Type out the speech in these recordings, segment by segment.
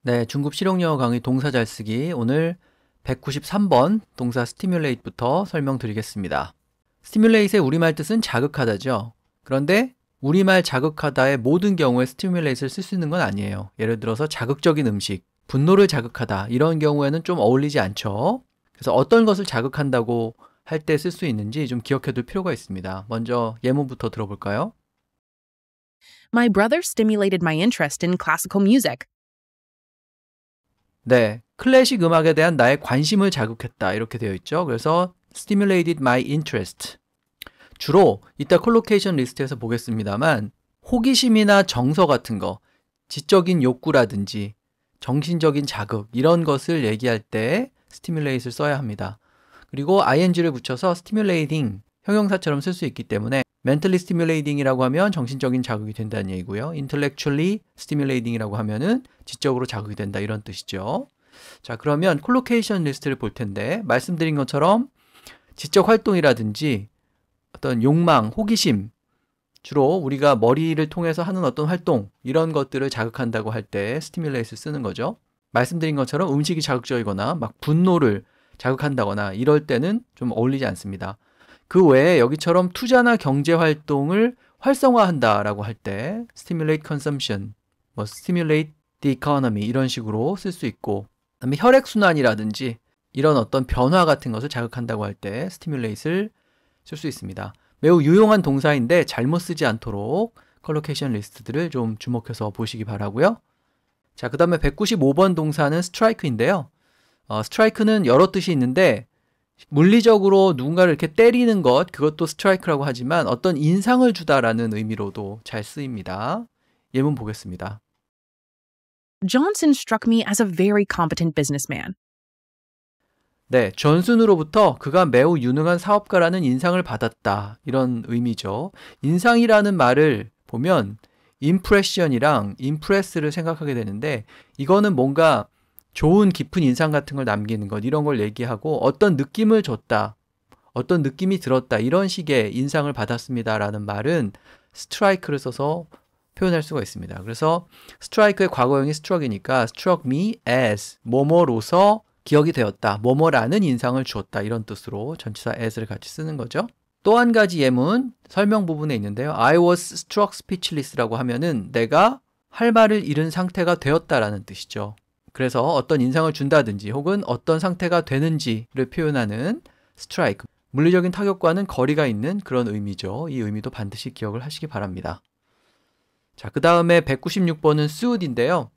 네, 중급 실용영어 강의 동사 잘 쓰기 오늘 193번 동사 stimulate부터 설명드리겠습니다. stimulate의 우리말 뜻은 자극하다죠. 그런데 우리말 자극하다의 모든 경우에 stimulate를 쓸 수 있는 건 아니에요. 예를 들어서 자극적인 음식, 분노를 자극하다 이런 경우에는 좀 어울리지 않죠. 그래서 어떤 것을 자극한다고 할 때 쓸 수 있는지 좀 기억해 둘 필요가 있습니다. 먼저 예문부터 들어볼까요? My brother stimulated my interest in classical music. 네, 클래식 음악에 대한 나의 관심을 자극했다 이렇게 되어 있죠. 그래서 stimulated my interest. 주로 이따 콜로케이션 리스트에서 보겠습니다만 호기심이나 정서 같은 거, 지적인 욕구라든지 정신적인 자극 이런 것을 얘기할 때 stimulate를 써야 합니다. 그리고 ing를 붙여서 stimulating 형용사처럼 쓸 수 있기 때문에 mentally stimulating이라고 하면 정신적인 자극이 된다는 얘기고요. intellectually stimulating이라고 하면은 지적으로 자극이 된다 이런 뜻이죠. 자, 그러면 콜로케이션 리스트를 볼 텐데 말씀드린 것처럼 지적 활동이라든지 어떤 욕망, 호기심 주로 우리가 머리를 통해서 하는 어떤 활동 이런 것들을 자극한다고 할 때 stimulate를 쓰는 거죠. 말씀드린 것처럼 음식이 자극적이거나 막 분노를 자극한다거나 이럴 때는 좀 어울리지 않습니다. 그 외에 여기처럼 투자나 경제 활동을 활성화한다라고 할 때 stimulate consumption, 뭐 stimulate the economy 이런 식으로 쓸 수 있고, 그다음에 혈액순환이라든지 이런 어떤 변화 같은 것을 자극한다고 할 때 stimulate를 쓸 수 있습니다. 매우 유용한 동사인데 잘못 쓰지 않도록 컬로케이션 리스트들을 좀 주목해서 보시기 바라고요. 자, 그 다음에 195번 동사는 strike인데요. strike는 여러 뜻이 있는데 물리적으로 누군가를 이렇게 때리는 것, 그것도 strike라고 하지만 어떤 인상을 주다라는 의미로도 잘 쓰입니다. 예문 보겠습니다. Johnson struck me as a very competent businessman. 네, 존슨으로부터 그가 매우 유능한 사업가라는 인상을 받았다. 이런 의미죠. 인상이라는 말을 보면 impression이랑 impress를 생각하게 되는데 이거는 뭔가 좋은 깊은 인상 같은 걸 남기는 것 이런 걸 얘기하고 어떤 느낌을 줬다. 어떤 느낌이 들었다. 이런 식의 인상을 받았습니다라는 말은 strike를 써서 표현할 수가 있습니다. 그래서 strike의 과거형이 struck이니까 struck me as 뭐뭐로서 기억이 되었다. 뭐뭐라는 인상을 주었다. 이런 뜻으로 전치사 as를 같이 쓰는 거죠. 또 한 가지 예문 설명 부분에 있는데요. I was struck speechless라고 하면은 내가 할 말을 잃은 상태가 되었다라는 뜻이죠. 그래서 어떤 인상을 준다든지 혹은 어떤 상태가 되는지를 표현하는 strike. 물리적인 타격과는 거리가 있는 그런 의미죠. 이 의미도 반드시 기억을 하시기 바랍니다. 자, 그 다음에 196번은 suit인데요.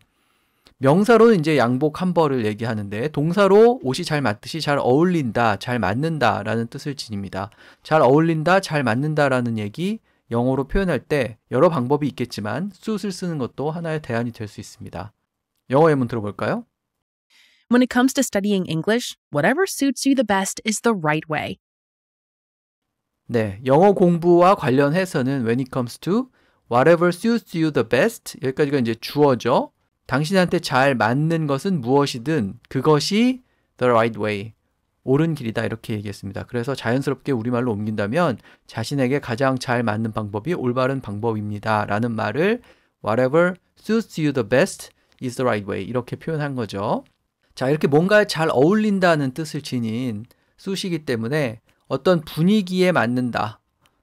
명사로는 이제 양복 한 벌을 얘기하는데 동사로 옷이 잘 맞듯이 잘 어울린다, 잘 맞는다 라는 뜻을 지닙니다. 잘 어울린다, 잘 맞는다 라는 얘기 영어로 표현할 때 여러 방법이 있겠지만 suit을 쓰는 것도 하나의 대안이 될 수 있습니다. 영어 예문 들어볼까요? When it comes to studying English, whatever suits you the best is the right way. 네, 영어 공부와 관련해서는 when it comes to whatever suits you the best 여기까지가 이제 주어죠. 당신한테 잘 맞는 것은 무엇이든 그것이 the right way, 옳은 길이다 이렇게 얘기했습니다. 그래서 자연스럽게 우리말로 옮긴다면 자신에게 가장 잘 맞는 방법이 올바른 방법입니다 라는 말을 whatever suits you the best is the right way 이렇게 표현한 거죠. 자, 이렇게 뭔가에 잘 어울린다는 뜻을 지닌 suit이기 때문에 어떤 분위기에 맞는다,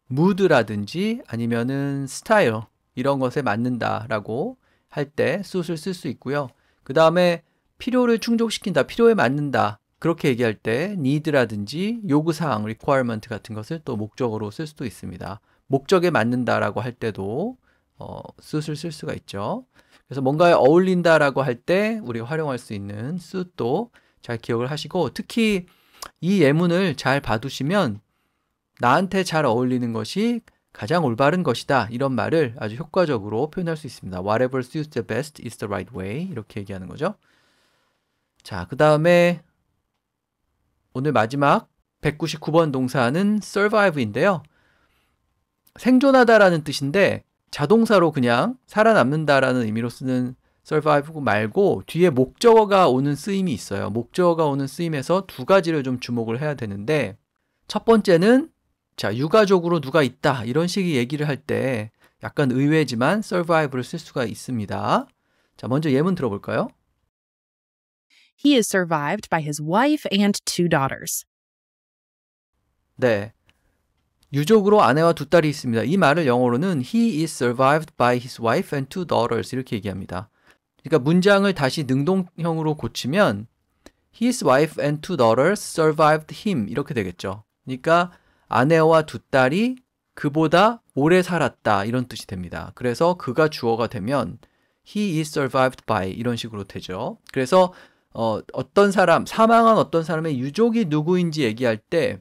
무드라든지 아니면은 스타일 이런 것에 맞는다라고 할 때 suit을 쓸 수 있고요. 그 다음에 필요를 충족시킨다, 필요에 맞는다 그렇게 얘기할 때 need라든지 요구사항, requirement 같은 것을 또 목적어로 쓸 수도 있습니다. 목적에 맞는다라고 할 때도 suit을 쓸 수가 있죠. 그래서 뭔가에 어울린다라고 할 때 우리가 활용할 수 있는 suit도 잘 기억을 하시고 특히 이 예문을 잘 봐두시면 나한테 잘 어울리는 것이 가장 올바른 것이다 이런 말을 아주 효과적으로 표현할 수 있습니다. Whatever suits the best is the right way 이렇게 얘기하는 거죠. 자, 그 다음에 오늘 마지막 199번 동사는 survive인데요. 생존하다라는 뜻인데 자동사로 그냥 살아남는다라는 의미로 쓰는 survive 말고 뒤에 목적어가 오는 쓰임이 있어요. 목적어가 오는 쓰임에서 두 가지를 좀 주목을 해야 되는데 첫 번째는 자, 유가족으로 누가 있다 이런 식의 얘기를 할 때 약간 의외지만 survive를 쓸 수가 있습니다. 자, 먼저 예문 들어볼까요? He is survived by his wife and 2 daughters. 네. 유족으로 아내와 2딸이 있습니다. 이 말을 영어로는 He is survived by his wife and 2 daughters 이렇게 얘기합니다. 그러니까 문장을 다시 능동형으로 고치면 His wife and 2 daughters survived him 이렇게 되겠죠. 그러니까 아내와 2딸이 그보다 오래 살았다 이런 뜻이 됩니다. 그래서 그가 주어가 되면 He is survived by 이런 식으로 되죠. 그래서 어떤 사람, 사망한 어떤 사람의 유족이 누구인지 얘기할 때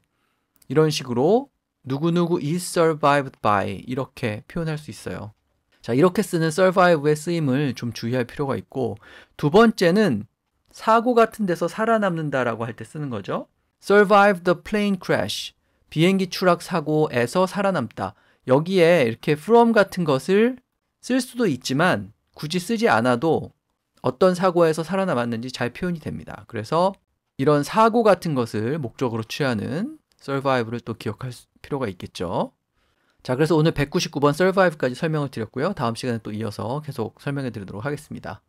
이런 식으로 누구누구 is survived by 이렇게 표현할 수 있어요. 자, 이렇게 쓰는 survive의 쓰임을 좀 주의할 필요가 있고, 두 번째는 사고 같은 데서 살아남는다라고 할 때 쓰는 거죠. survive the plane crash. 비행기 추락 사고에서 살아남다. 여기에 이렇게 from 같은 것을 쓸 수도 있지만 굳이 쓰지 않아도 어떤 사고에서 살아남았는지 잘 표현이 됩니다. 그래서 이런 사고 같은 것을 목적으로 취하는 survive를 또 기억할 필요가 있겠죠. 자, 그래서 오늘 199번 survive까지 설명을 드렸고요. 다음 시간에 또 이어서 계속 설명해 드리도록 하겠습니다.